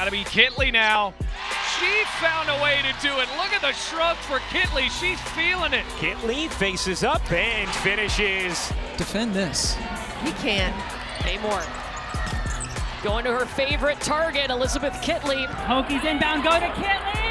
Gotta be Kitley now. She found a way to do it. Look at the shrug for Kitley. She's feeling it. Kitley faces up and finishes. Defend this. He can't. Amor going to her favorite target, Elizabeth Kitley. Hokies inbound, go to Kitley!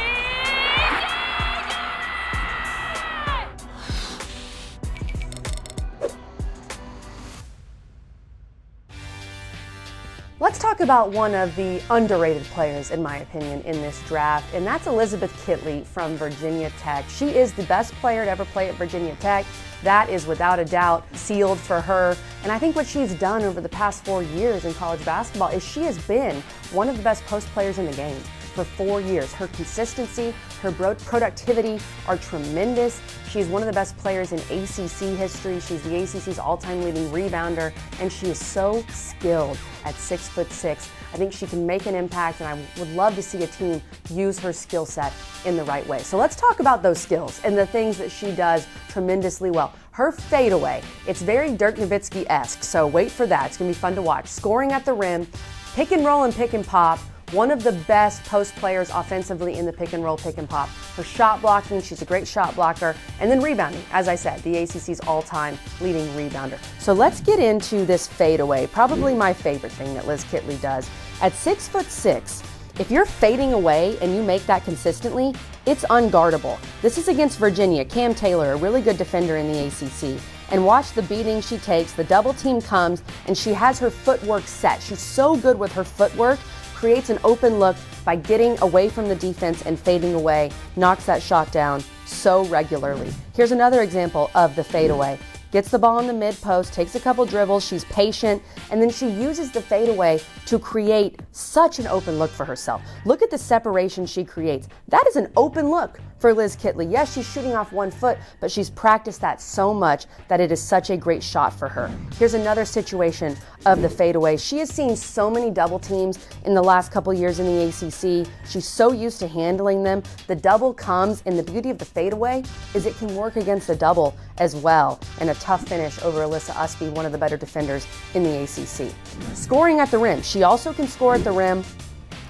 Let's talk about one of the underrated players, in my opinion, in this draft, and that's Elizabeth Kitley from Virginia Tech. She is the best player to ever play at Virginia Tech. That is without a doubt sealed for her. And I think what she's done over the past 4 years in college basketball is she has been one of the best post players in the game for 4 years. Her consistency, her productivity are tremendous. She's one of the best players in ACC history. She's the ACC's all-time leading rebounder, and she is so skilled at 6'6". I think she can make an impact, and I would love to see a team use her skill set in the right way. So let's talk about those skills and the things that she does tremendously well. Her fadeaway, it's very Dirk Nowitzki-esque, so wait for that. It's going to be fun to watch. Scoring at the rim, pick and roll and pick and pop. One of the best post players offensively in the pick and roll, pick and pop. Her shot blocking, she's a great shot blocker. And then rebounding, as I said, the ACC's all-time leading rebounder. So let's get into this fadeaway, probably my favorite thing that Liz Kitley does. At 6'6", if you're fading away and you make that consistently, it's unguardable. This is against Virginia. Cam Taylor, a really good defender in the ACC. And watch the beating she takes. The double team comes, and she has her footwork set. She's so good with her footwork, creates an open look by getting away from the defense and fading away, knocks that shot down so regularly. Here's another example of the fadeaway. Gets the ball in the mid post, takes a couple dribbles, she's patient, and then she uses the fadeaway to create such an open look for herself. Look at the separation she creates. That is an open look for Liz Kitley. Yes, she's shooting off 1 foot, but she's practiced that so much that it is such a great shot for her. Here's another situation of the fadeaway. She has seen so many double teams in the last couple years in the ACC. She's so used to handling them. The double comes, and the beauty of the fadeaway is it can work against a double as well, and a tough finish over Alyssa Usby, one of the better defenders in the ACC. Scoring at the rim. She also can score at the rim.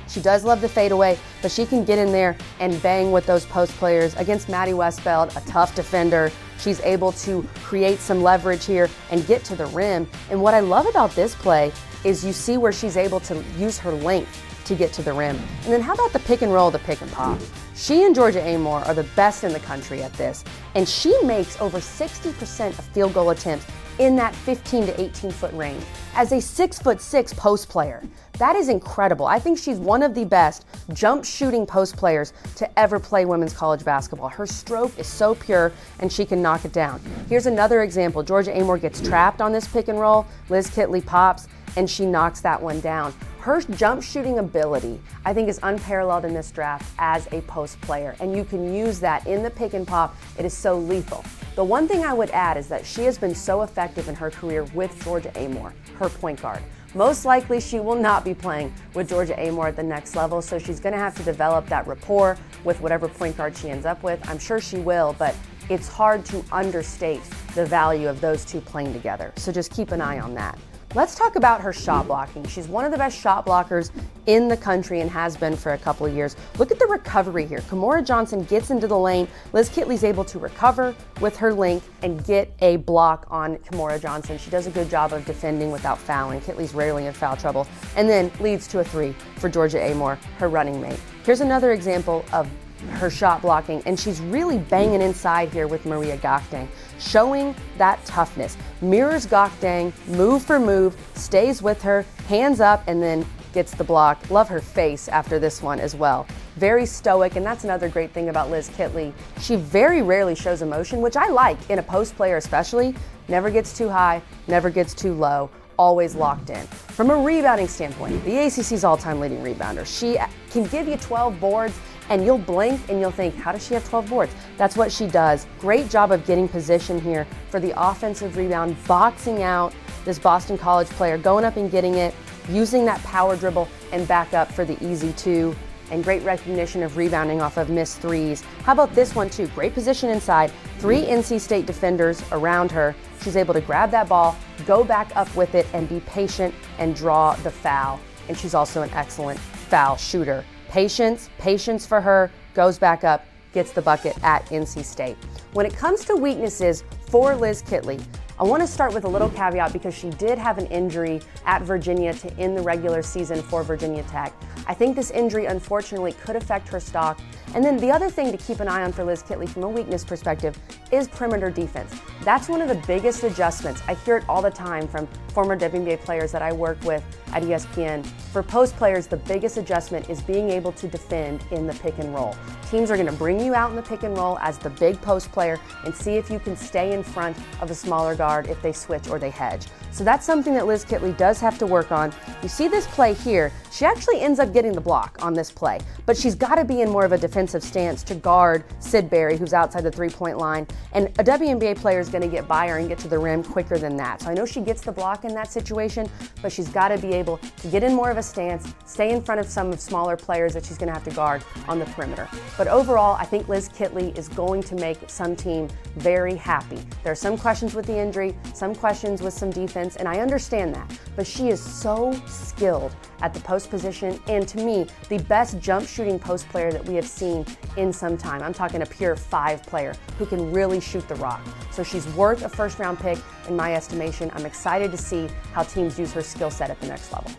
She does love the fadeaway, but she can get in there and bang with those post players. Against Maddie Westbeld, a tough defender, she's able to create some leverage here and get to the rim. And what I love about this play is you see where she's able to use her length to get to the rim. And then how about the pick and roll, the pick and pop? She and Georgia Amor are the best in the country at this, and she makes over 60% of field goal attempts in that 15 to 18 foot range as a 6'6" post player. That is incredible. I think she's one of the best jump shooting post players to ever play women's college basketball. Her stroke is so pure, and she can knock it down. Here's another example. Georgia Amor gets trapped on this pick and roll. Liz Kitley pops, and she knocks that one down. Her jump shooting ability, I think, is unparalleled in this draft as a post player, and you can use that in the pick and pop. It is so lethal. The one thing I would add is that she has been so effective in her career with Georgia Amor, her point guard. Most likely she will not be playing with Georgia Amor at the next level, so she's going to have to develop that rapport with whatever point guard she ends up with. I'm sure she will, but it's hard to understate the value of those two playing together, so just keep an eye on that. Let's talk about her shot blocking. She's one of the best shot blockers in the country and has been for a couple of years. Look at the recovery here. Kimora Johnson gets into the lane. Liz Kitley's able to recover with her length and get a block on Kimora Johnson. She does a good job of defending without fouling. Kitley's rarely in foul trouble, and then leads to a three for Georgia Amor, her running mate. Here's another example of her shot blocking, and she's really banging inside here with Maria Gakdang, showing that toughness. Mirrors Gakdang, move for move, stays with her, hands up, and then gets the block. Love her face after this one as well. Very stoic, and that's another great thing about Liz Kitley. She very rarely shows emotion, which I like in a post player especially. Never gets too high, never gets too low, always locked in. From a rebounding standpoint, the ACC's all-time leading rebounder. She can give you 12 boards, and you'll blink and you'll think, how does she have 12 boards? That's what she does. Great job of getting position here for the offensive rebound, boxing out this Boston College player, going up and getting it, using that power dribble and back up for the easy two, and great recognition of rebounding off of missed threes. How about this one too? Great position inside, 3 NC State defenders around her. She's able to grab that ball, go back up with it, and be patient and draw the foul. And she's also an excellent foul shooter. Patience for her, goes back up, gets the bucket at NC State. When it comes to weaknesses for Liz Kitley, I want to start with a little caveat because she did have an injury at Virginia to end the regular season for Virginia Tech. I think this injury, unfortunately, could affect her stock. And then the other thing to keep an eye on for Liz Kitley from a weakness perspective is perimeter defense. That's one of the biggest adjustments. I hear it all the time from former WNBA players that I work with at ESPN. For post players, the biggest adjustment is being able to defend in the pick and roll. Teams are going to bring you out in the pick and roll as the big post player and see if you can stay in front of a smaller guard if they switch or they hedge. So that's something that Liz Kitley does have to work on. You see this play here, she actually ends up getting the block on this play, but she's got to be in more of a defensive stance to guard Sid Berry, who's outside the three-point line, and a WNBA player is going to get by her and get to the rim quicker than that. So I know she gets the block in that situation, but she's got to be able to get in more of a stance, stay in front of some of smaller players that she's going to have to guard on the perimeter. But overall, I think Liz Kitley is going to make some team very happy. There are some questions with the injury, some questions with some defense, and I understand that, but she is so skilled at the post position, and to me, the best jump shooting post player that we have seen in some time. I'm talking a pure 5 player who can really shoot the rock. So she's worth a first-round pick in my estimation. I'm excited to see how teams use her skill set at the next level.